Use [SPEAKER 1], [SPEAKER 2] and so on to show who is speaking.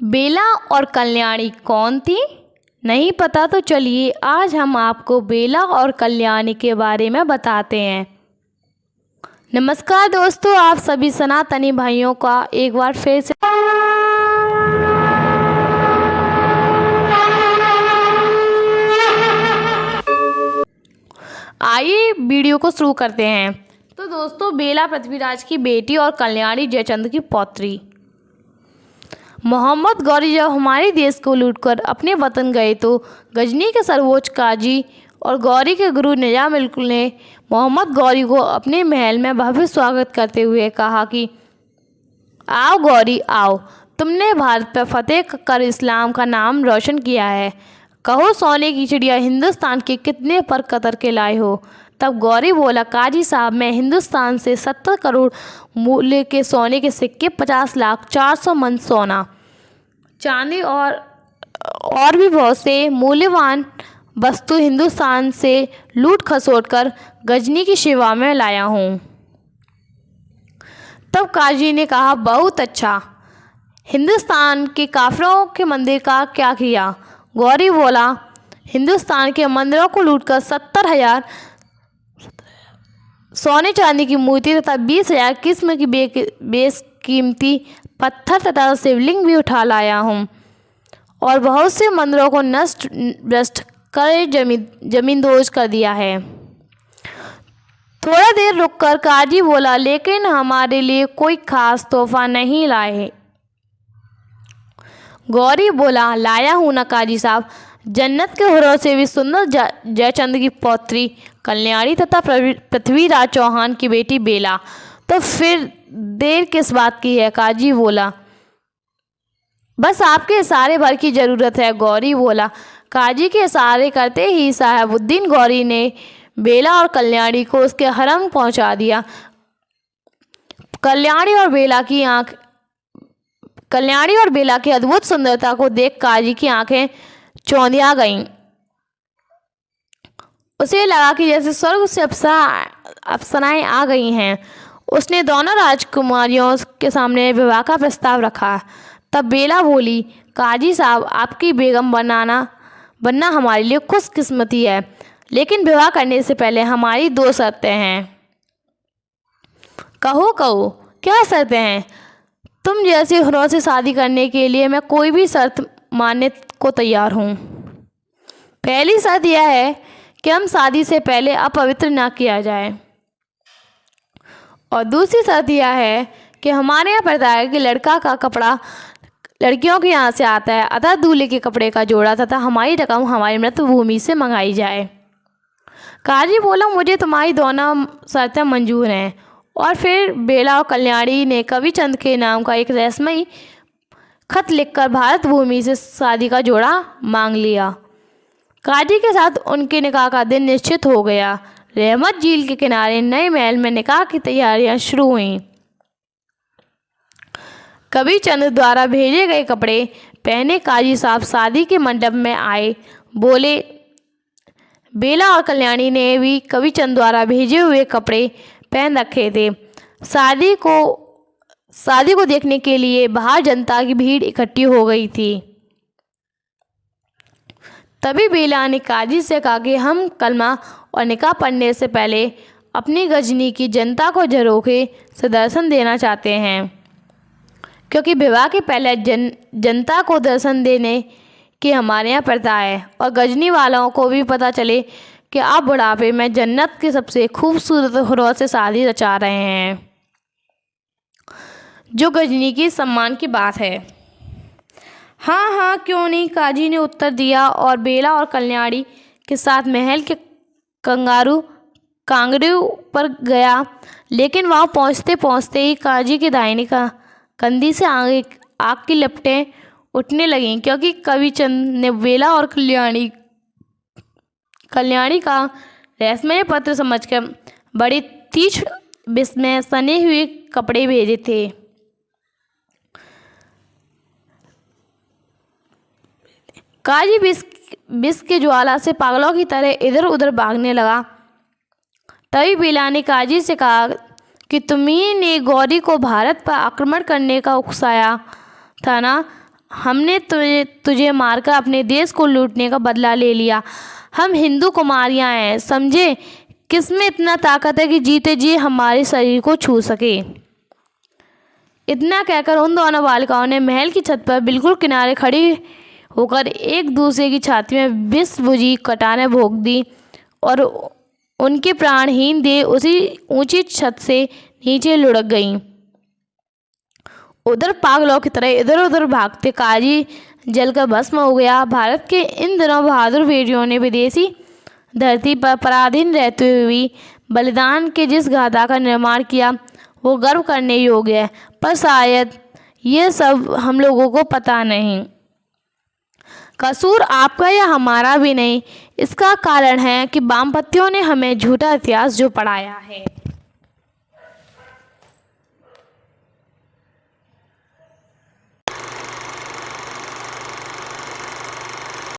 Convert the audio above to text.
[SPEAKER 1] बेला और कल्याणी कौन थी? नहीं पता तो चलिए आज हम आपको बेला और कल्याणी के बारे में बताते हैं। नमस्कार दोस्तों, आप सभी सनातनी भाइयों का एक बार फिर से आइए वीडियो को शुरू करते हैं। तो दोस्तों, बेला पृथ्वीराज की बेटी और कल्याणी जयचंद्र की पौत्री। मोहम्मद गौरी जब हमारे देश को लूटकर अपने वतन गए तो गजनी के सर्वोच्च काजी और गौरी के गुरु निजामुल ने मोहम्मद गौरी को अपने महल में भव्य स्वागत करते हुए कहा कि आओ गौरी आओ, तुमने भारत पर फतेह कर इस्लाम का नाम रोशन किया है। कहो सोने की चिड़िया हिंदुस्तान के कितने पर कतर के लाए हो। तब गौरी बोला, काजी साहब, मैं हिंदुस्तान से 70 करोड़ मूल्य के सोने के सिक्के, 50 लाख 400 मन सोना चांदी और भी बहुत से मूल्यवान वस्तु हिंदुस्तान से लूट खसोट कर गजनी की सेवा में लाया हूँ। तब काजी ने कहा, बहुत अच्छा, हिंदुस्तान के काफिरों के मंदिर का क्या किया? गौरी बोला, हिंदुस्तान के मंदिरों को लूटकर 70,000 सोने चांदी की मूर्ति तथा 20,000 किस्म की बेशकीमती पत्थर तथा शिवलिंग भी उठा लाया हूँ और बहुत से मंदिरों को नष्ट भ्रष्ट कर जमींदोज कर दिया है। थोड़ा देर रुककर काजी बोला, लेकिन हमारे लिए कोई खास तोहफा नहीं लाए। गौरी बोला, लाया हूँ ना काजी साहब, जन्नत के हुरों से भी सुंदर जयचंद्र की पौत्री कल्याणी तथा पृथ्वीराज चौहान की बेटी बेला। तो फिर देर किस बात की है? काजी बोला, बस आपके इशारे भर की ज़रूरत है। गौरी बोला। काजी के इशारे करते ही साहेबुद्दीन गौरी ने बेला और कल्याणी को उसके हरम पहुंचा दिया। कल्याणी और बेला की अद्भुत सुंदरता को देख काजी की आंखें चौंधिया गईं। उसे लगा कि जैसे स्वर्ग से अप्सराएं आ गई हैं। उसने दोनों राजकुमारियों के सामने विवाह का प्रस्ताव रखा। तब बेला बोली, काजी साहब, आपकी बेगम बनना हमारे लिए खुशकिस्मती है, लेकिन विवाह करने से पहले हमारी 2 शर्तें हैं। कहो क्या शर्तें हैं? तुम जैसे हुरों से शादी करने के लिए मैं कोई भी शर्त मानने को तैयार हूँ। पहली शर्त यह है कि हम शादी से पहले अपवित्र ना किया जाए, और दूसरी शर्त यह है कि हमारे यहाँ प्रथा है कि लड़का का कपड़ा लड़कियों के यहाँ से आता है, अतः दूल्हे के कपड़े का जोड़ा तथा हमारी रकम हमारी मृतभूमि से मंगाई जाए। काजी बोला, मुझे तुम्हारी दोनों शर्तें मंजूर हैं। और फिर बेला और कल्याणी ने कविचंद के नाम का एक रहस्यमयी खत लिखकर भारत भूमि से शादी का जोड़ा मांग लिया। काजी के साथ उनके निकाह का दिन निश्चित हो गया। रहमत झील के किनारे नए महल में निकाह की तैयारियां शुरू हुईं। कविचंद द्वारा भेजे गए कपड़े पहने काजी साहब शादी के मंडप में आए। बोले, बेला और कल्याणी ने भी कविचंद द्वारा भेजे हुए कपड़े पहन रखे थे। शादी को देखने के लिए बाहर जनता की भीड़ इकट्ठी हो गई थी। तभी बेला ने काजी से कहा कि हम कलमा और निकाह पढ़ने से पहले अपनी गजनी की जनता को झरोखे से दर्शन देना चाहते हैं, क्योंकि विवाह के पहले जनता को दर्शन देने की हमारे यहाँ प्रथा है, और गजनी वालों को भी पता चले कि आप बुढ़ापे में जन्नत के सबसे खूबसूरत हुरों से शादी रचा रहे हैं, जो गजनी की सम्मान की बात है। हाँ, क्यों नहीं, काजी ने उत्तर दिया, और बेला और कल्याणी के साथ महल के कांगड़ू पर गया। लेकिन वहाँ पहुँचते पहुँचते ही काजी के दाहिने का कंधी से आग की लपटें उठने लगीं, क्योंकि कविचंद ने बेला और कल्याणी का रहस्यमय पत्र समझकर बड़ी तीक्ष्ण विस्मय सने हुए कपड़े भेजे थे। काजी विष के ज्वाला से पागलों की तरह इधर उधर भागने लगा। तभी बेला ने काजी से कहा कि तुम्ही ने गौरी को भारत पर आक्रमण करने का उकसाया था ना? हमने तुझे मारकर अपने देश को लूटने का बदला ले लिया। हम हिंदू कुमारियां हैं, समझे? किसमें इतना ताकत है कि जीते जी हमारे शरीर को छू सके। इतना कहकर उन दोनों बालिकाओं ने महल की छत पर बिल्कुल किनारे खड़ी होकर एक दूसरे की छाती में विष बुझी कटारें भोंक दी और उनके प्राणहीन देह उसी ऊंची छत से नीचे लुढ़क गईं। उधर पागलों की तरह इधर उधर भागते काजी जलकर भस्म हो गया। भारत के इन दिनों बहादुर वीरों ने विदेशी धरती पर पराधीन रहते हुए भी बलिदान के जिस गाथा का निर्माण किया वो गर्व करने योग्य है, पर शायद ये सब हम लोगों को पता नहीं। कसूर आपका या हमारा भी नहीं, इसका कारण है कि वामपंथियों ने हमें झूठा इतिहास जो पढ़ाया है।